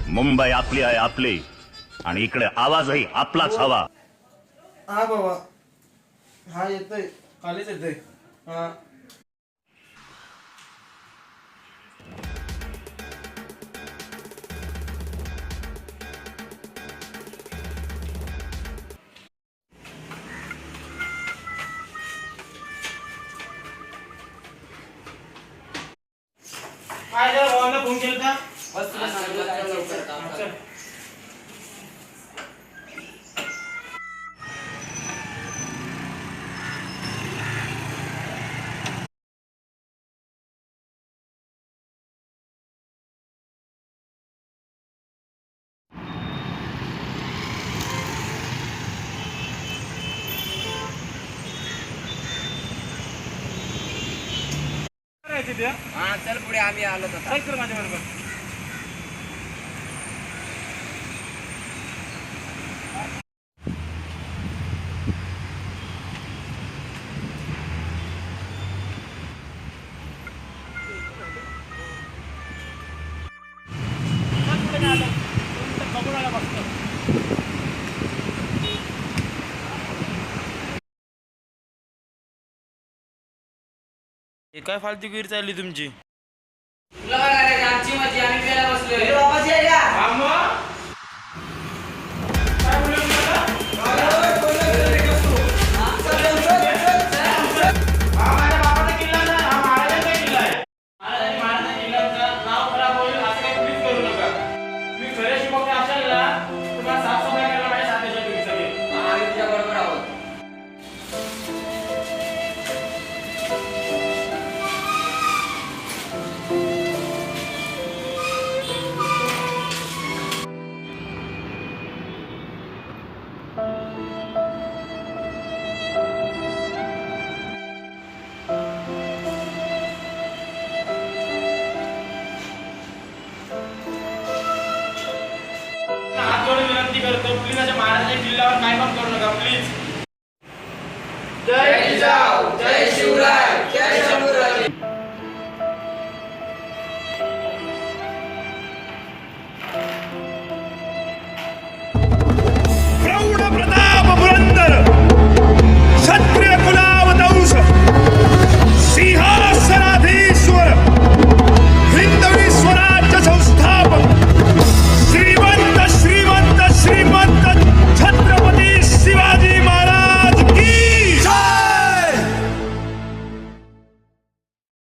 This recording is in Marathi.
मुंबई आपली आहे, आपली, आणि इकडे आवाजही आपलाच हवा. हा बाबा, हा येतोय, खालीच येतोय. हा काय रे, भावाला फोन केलता? बस तुला सांगितलं काय लवकर काम कर. करायचं ते? हा चल पुढे आम्ही आलो आता. चल कर माझ्या बरोबर. हे काय फालतूगिरी चालली तुमची? तुला काय करायचं? आमची मर्जी, आम्ही प्यायला बसलोय. बाबाजी आहे का? काय बोलला तुम्हाला? हा माझ्या बापाचा किल्ला ना, हा महाराजांचा किल्ला आहे. महाराजांचा किल्ल्याचं नाव खराब होईल असं काही प्लीज करू नका. तुम्ही खरे शिवभक्त असाल ना, तुम्हाला साफसफाई करायला माझ्या साथ द्यायची तुम्ही सगळे. आम्ही तुझ्या बरोबर आहोत. हात जोडून विनंती करतो, प्लीज अशा महाराजांच्या किल्ल्यावर काय काम करू नका प्लीज.